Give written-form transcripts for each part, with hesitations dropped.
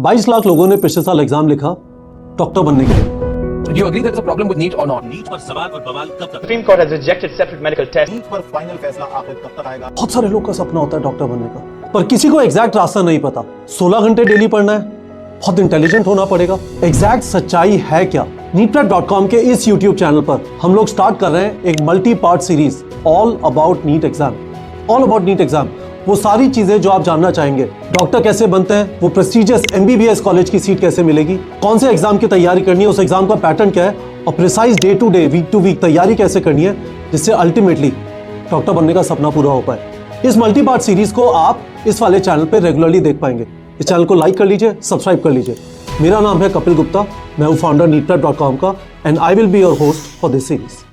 22 लाख लोगों ने पिछले साल एग्जाम लिखा डॉक्टर बनने के लिए। Do you agree there's a problem with NEET or not? NEET पर सवाल और बवाल कब तक? Supreme Court has rejected separate medical tests. NEET पर फाइनल फैसला आखिर कब तक आएगा? बहुत सारे लोग का सपना होता है डॉक्टर बनने का, पर किसी को एग्जैक्ट रास्ता नहीं पता। 16 घंटे डेली पढ़ना है, बहुत इंटेलिजेंट होना पड़ेगा। एग्जैक्ट सच्चाई है क्या? NEETPrep.com के इस YouTube चैनल पर हम लोग स्टार्ट कर रहे हैं एक multi part series all about NEET exam. All about NEET exam, वो सारी चीजें जो आप जानना चाहेंगे। डॉक्टर कैसे बनते हैं, वो प्रेस्टिजियस MBBS कॉलेज की सीट कैसे मिलेगी, कौन से एग्जाम की तैयारी करनी है, उस एग्जाम का पैटर्न क्या है, और precise day to day, week to week तैयारी कैसे करनी है, जिससे अल्टीमेटली डॉक्टर बनने का सपना पूरा हो पाए। इस मल्टी पार्ट सीरीज को आप इस वाले चैनल पर रेगुलरली देख पाएंगे। इस चैनल को लाइक कर लीजिए, सब्सक्राइब कर लीजिए। मेरा नाम है कपिल गुप्ता, मैं हूं फाउंडर NEETPrep.com का, and I will be your host for this series.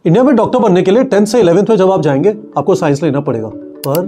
India में डॉक्टर बनने के लिए 10th से 11th में जब आप जाएंगे आपको साइंस लेना पड़ेगा। पर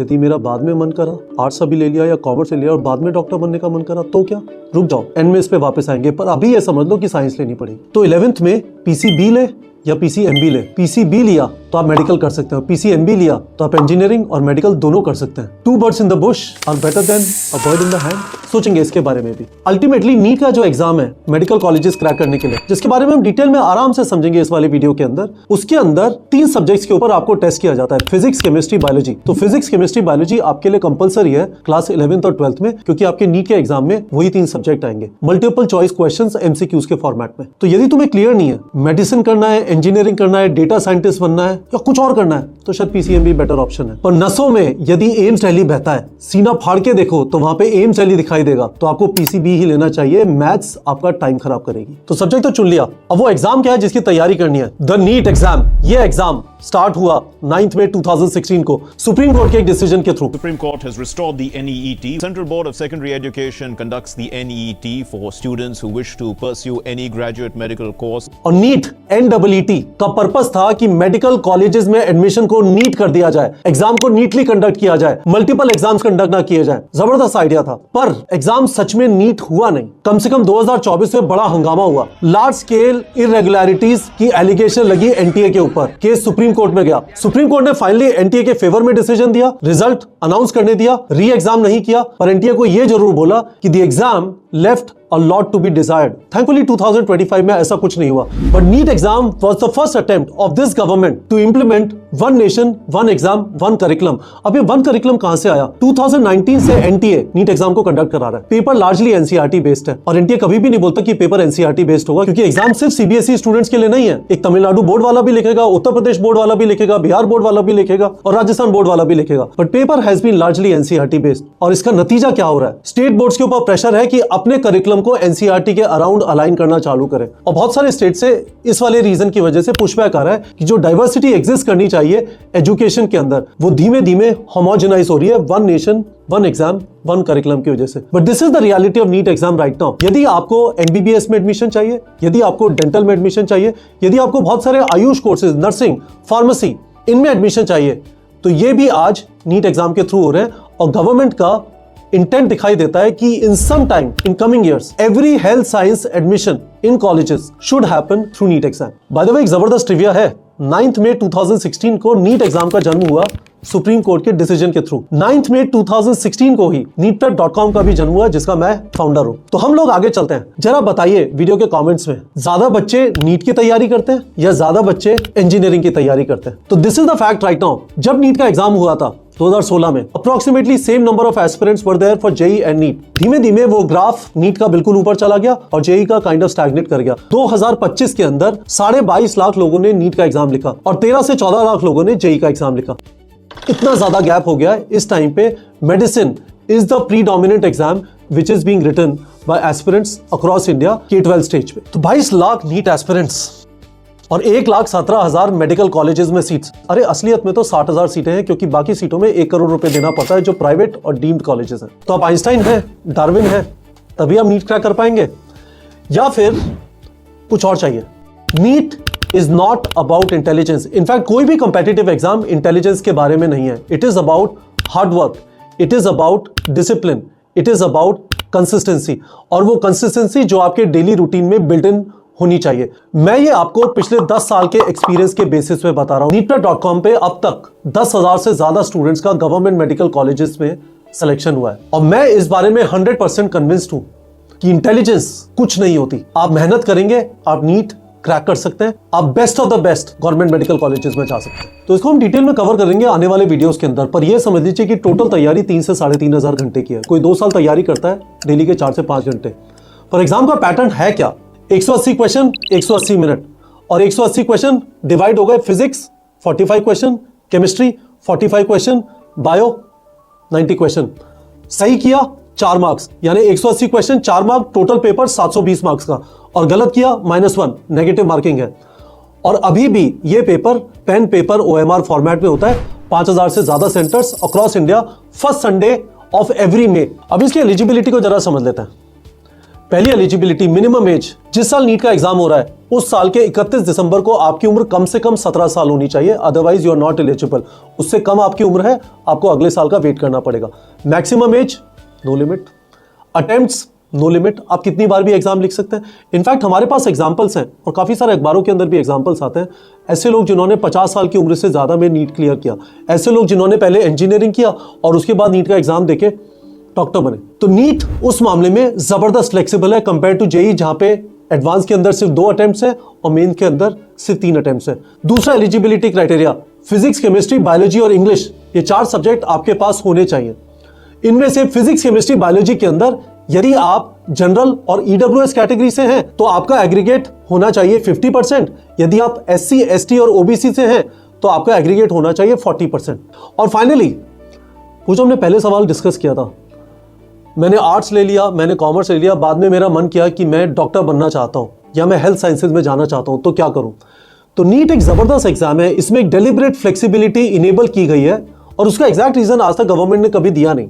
यदि मेरा बाद में मन करा, आर्ट्स अभी ले लिया या कॉमर्स ले लिया और बाद में डॉक्टर बनने का मन करा, तो क्या? रुक जाओ, एंड में इस पे वापस आएंगे, पर अभी ये समझ लो कि साइंस लेनी पड़ेगी। तो 11th में PCB ले या PCMB ले। PCB लिया तो आप मेडिकल कर सकते हो, PCMB लिया तो आप इंजीनियरिंग और मेडिकल दोनों कर सकते हैं। 2 birds in the bush are better than a bird in the hand। सोचेंगे इसके बारे में भी। अल्टीमेटली नीट का जो एग्जाम है मेडिकल कॉलेजेस क्रैक करने के लिए, जिसके बारे में हम डिटेल में आराम से समझेंगे इस वाले वीडियो के अंदर, उसके अंदर 3 सब्जेक्ट्स के ऊपर आपको टेस्ट किया जाता है, फिजिक्स, केमिस्ट्री, बायोलॉजी। तो फिजिक्स, केमिस्ट्री, बायोलॉजी आपके लिए कंपलसरी है क्लास 11th और 12th में, क्योंकि आपके नीट के एग्जाम में वही 3 सब्जेक्ट आएंगे, मल्टीपल चॉइस क्वेश्चंस MCQs के फॉर्मेट में। तो यदि तुम्हें क्लियर नहीं है, मेडिसिन करना है, इंजीनियरिंग करना है, डेटा साइंटिस्ट बनना है या कुछ और करना है, तो शायद PCMB बेटर ऑप्शन है। पर नसों में यदि एम्स दिल्ली बहता है, सीना फाड़ के देखो तो वहां पे एम्स दिल्ली दिखाई देगा, तो आपको PCB ही लेना चाहिए। मैथ्स आपका टाइम खराब करेगी। तो सब्जेक्ट तो चुन लिया, अब वो एग्जाम क्या है जिसकी तैयारी करनी है? The NEET exam. ये एग्जाम स्टार्ट हुआ 9 मई 2016 को सुप्रीम कोर्ट के एक डिसीजन के through. Supreme Court has restored the NEET. Central Board of Secondary Education conducts the NEET for students who wish to pursue any graduate medical course. और NEET NEET का purpose था कि medical colleges में admission को NEET कर दिया जाए, exam को नीटली कंडक्ट किया जाए, मल्टीपल एग्जाम्स कंडक्ट ना किए जाए। जबरदस्त आइडिया था, पर एग्जाम सच में नीट हुआ नहीं। कम से कम 2024 में बड़ा हंगामा हुआ, लार्ज स्केल इरेगुलरिटीज की एलिगेशन लगी NTA के ऊपर। केस सुप्रीम कोर्ट में गया, सुप्रीम कोर्ट ने फाइनली NTA के फेवर में डिसीजन दिया, रिजल्ट अनाउंस करने दिया, री एग्जाम नहीं किया, पर NTA को यह जरूर बोला कि the exam left a lot to be desired. Thankfully 2025 में ऐसा कुछ नहीं हुआ, but NEET exam was the first attempt of this government to implement one nation, one exam, one curriculum. अब ये one curriculum कहां से आया? 2019 से NTA NEET exam को कंडक्ट करा रहा है। पेपर लार्जली NCERT बेस्ड है, और NTA कभी भी नहीं बोलता कि पेपर NCERT बेस्ड होगा, क्योंकि एग्जाम सिर्फ CBSE स्टूडेंट्स के लिए नहीं है। एक तमिलनाडु बोर्ड वाला भी लिखेगा, उत्तर प्रदेश बोर्ड वाला भी लिखेगा, बिहार बोर्ड वाला भी लिखेगा, और राजस्थान बोर्ड वाला भी लिखेगा, but paper has been largely NCERT based. और इसका नतीजा क्या हो रहा है? स्टेट बोर्ड्स के ऊपर प्रेशर है कि अपने करिकुलम को NCERT के अराउंड अलाइन करना चालू करें, और बहुत सारे स्टेट से इस वाले रीजन की वजह से पुशबैक आ रहा है कि जो डाइवर्सिटी एग्जिस्ट करनी चाहिए एजुकेशन के अंदर, वो धीमे धीमे होमोजेनाइज हो रही है one nation one exam one curriculum की वजह से। But this is the reality of NEET exam right now. यदि आपको MBBS में एडमिशन चाहिए, यदि आपको डेंटल में एडमिशन चाहिए, यदि आपको बहुत सारे आयुष कोर्सेज, नर्सिंग, फार्मेसी, इनमें एडमिशन चाहिए, तो ये भी आज नीट एग्जाम के थ्रू हो रहे हैं। और गवर्नमेंट का इंटेंट दिखाई देता है कि in some time in coming years every health science admission in colleges should happen through NEET exam. By the way एक जबरदस्त ट्रिविया है, 9 मई 2016 को नीट एग्जाम का जन्म हुआ सुप्रीम कोर्ट के डिसीजन के थ्रू। 9 मई 2016 को ही NEETPrep.com का भी जन्म हुआ, जिसका मैं फाउंडर हूं। तो हम लोग आगे चलते हैं। जरा बताइए वीडियो के कमेंट्स में, ज्यादा बच्चे नीट की तैयारी करते हैं या ज्यादा बच्चे इंजीनियरिंग की तैयारी करते हैं? तो this is the fact right now. जब नीट का एग्जाम हुआ था 2016 में, approximately same number of aspirants were there for JEE and NEET. धीमे धीमे वो ग्राफ नीट का बिल्कुल ऊपर चला गया और JEE का काइंड ऑफ स्टैग्नेट कर गया। 2025 के अंदर 22.5 लाख लोगों ने नीट का एग्जाम लिखा और 13 से 14 लाख लोगों ने JEE का एग्जाम लिखा। इतना ज्यादा गैप हो गया है इस टाइम पे। Medicine is the predominant exam which is being written by aspirants across India K-12 stage पे। तो 22 लाख नीट एस्पिरेंट्स और 1,17,000 मेडिकल कॉलेजेस में सीट्स। अरे असलियत में तो 60,000 सीटें हैं, क्योंकि बाकी सीटों में 1 करोड़ रुपए देना पड़ता है, जो प्राइवेट और डीम्ड कॉलेजेस हैं। तो आप आइंस्टाइन है, डार्विन है, तभी आप नीट क्रैक कर पाएंगे, या फिर कुछ और चाहिए? NEET is not about intelligence. In fact कोई भी कंपेटिटिव एग्जाम इंटेलिजेंस के बारे में नहीं है। It is about hard work, it is about discipline, it is about consistency, और वो कंसिस्टेंसी जो आपके डेली रूटीन में बिल्ट इन होनी चाहिए। मैं ये आपको पिछले 10 साल के एक्सपीरियंस के बेसिस पे बता रहा हूं। neetprep.com पे अब तक 10,000 से ज्यादा स्टूडेंट्स का गवर्नमेंट मेडिकल कॉलेजेस में सिलेक्शन हुआ है, और मैं इस बारे में 100% कन्विंस्ड हूं कि इंटेलिजेंस कुछ नहीं होती। आप मेहनत करेंगे, आप नीट क्रैक कर सकते हैं, आप best of the best government medical colleges में जा सकते हैं। तो इसको हम डिटेल में कवर करेंगे आने वाले वीडियोस के अंदर। पर ये समझ लीजिए कि टोटल तैयारी 3 से 3,500 घंटे की है। कोई 2 साल तैयारी करता है डेली के 4 से 5 घंटे। पर एग्जाम का पैटर्न है क्या? 180 क्वेश्चन 180 मिनट, और 180 क्वेश्चन डिवाइड हो गए physics 45 question, chemistry 45 question, bio 90 question. सही किया 4 मार्क्स, यानी 180 question 4 mark, total paper 720 marks का, और गलत किया -1, नेगेटिव मार्किंग है। और अभी भी ये paper pen paper OMR format में होता है। 5,000 से ज्यादा centres across India, first Sunday of every May. अब इसकी एलिजिबिलिटी को जरा समझ लेते हैं। पहली एलिजिबिलिटी, मिनिमम एज, जिस साल नीट का एग्जाम हो रहा है उस साल के 31 दिसंबर को आपकी उम्र कम से कम 17 साल होनी चाहिए, otherwise you are not eligible. उससे कम आपकी उम्र है, आपको अगले साल का वेट करना पड़ेगा। Maximum age no limit, attempts no limit, आप कितनी बार भी एग्जाम लिख सकते हैं। इनफैक्ट हमारे पास एग्जाम्पल्स हैं, और काफी सारे अखबारों के अंदर भी एग्जाम्पल्स आते हैं। ऐसे लोग जिन्होंने 50 साल की उम्र से ज्यादा में नीट क्लियर किया, ऐसे लोग जिन्होंने पहले इंजीनियरिंग किया और उसके बाद नीट का एग्जाम देके डॉक्टर बने। तो नीट उस मामले में जबरदस्त फ्लेक्सिबल है कंपेयर टू जेई, जहां पे एडवांस के अंदर सिर्फ 2 अटेम्प्ट्स है और मेन के अंदर सिर्फ 3 अटेम्प्ट्स है। दूसरा eligibility criteria, physics, chemistry, biology और इंग्लिश, ये 4 सब्जेक्ट आपके पास होने चाहिए। इनमें से फिजिक्स, केमिस्ट्री, बायोलॉजी के अंदर यदि आप जनरल और ईडब्ल्यूएस कैटेगरी से हैं तो आपका एग्रीगेट होना चाहिए 50%। यदि आप SC, ST और OBC से हैं तो आपका एग्रीगेट होना चाहिए 40%। और फाइनली वो जो हमने पहले सवाल डिस्कस किया था, मैंने आर्ट्स ले लिया, मैंने कॉमर्स ले लिया, बाद में मेरा मन किया कि मैं डॉक्टर बनना चाहता हूं या मैं हेल्थ साइंसेज में जाना चाहता हूं, तो क्या करूं? तो नीट एक जबरदस्त एग्जाम है, इसमें एक डेलिब्रेट फ्लेक्सिबिलिटी इनेबल की गई है, और उसका एग्जैक्ट रीजन आज तक गवर्नमेंट ने कभी दिया नहीं।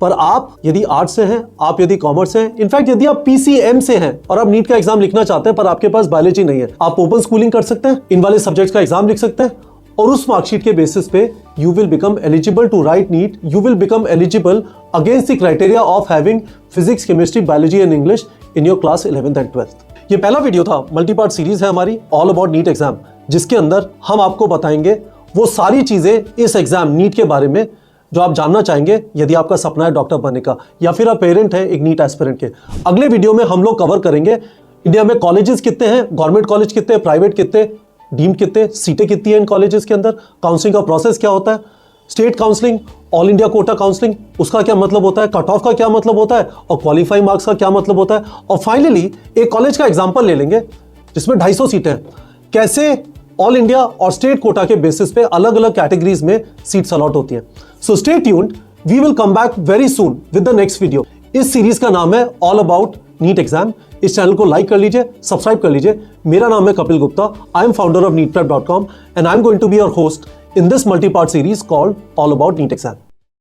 पर आप यदि आर्ट्स से हैं, आप यदि कॉमर्स से हैं, इनफैक्ट यदि आप PCM से हैं और आप नीट का एग्जाम लिखना चाहते हैं पर आपके पास बायोलॉजी नहीं है, आप ओपन स्कूलिंग कर सकते हैं, इन वाले सब्जेक्ट्स का एग्जाम लिख सकते हैं, और उस मार्कशीट के बेसिस पे you will become eligible to write NEET, you will become eligible against the criteria of having physics, chemistry, biology and English in your class 11th and 12th। ये पहला वीडियो था, मल्टीपार्ट सीरीज है हमारी all about NEET exam, जिसके अंदर हम आपको बताएंगे वो सारी चीजें इस एग्जाम नीट के बारे में जो आप जानना चाहेंगे यदि आपका सपना है डॉक्टर बनने का, या फिर आप पेरेंट हैं एक नीट एस्पिरेंट के। अगले वीडियो में हम लोग कवर करेंगे इंडिया में कॉलेजेस कितने हैं, गवर्नमेंट कॉलेज कितने, प्राइवेट कितने, डीम्ड कितने, सीटें कितनी हैं इन कॉलेजेस के अंदर, काउंसलिंग का प्रोसेस क्या होता है, state counselling, all India quota counselling, उसका क्या मतलब होता है, कट ऑफ का क्या मतलब होता है, और क्वालिफाइंग मार्क्स का क्या मतलब होता है, और फाइनली एक कॉलेज का एग्जाम्पल ले लेंगे जिसमें 250 सीटें हैं, कैसे ऑल इंडिया और स्टेट कोटा के बेसिस पे अलग अलग कैटेगरीज में सीट्स अलॉट होती हैं। So stay tuned, we will come back very soon with the next video. इस सीरीज का नाम है ऑल अबाउट नीट एग्जाम। इस चैनल को लाइक कर लीजिए, सब्सक्राइब कर लीजिए। मेरा नाम है Kapil Gupta, I am founder of neetprep.com and I am going to be your host in this multi-part series called All About NEET Exam.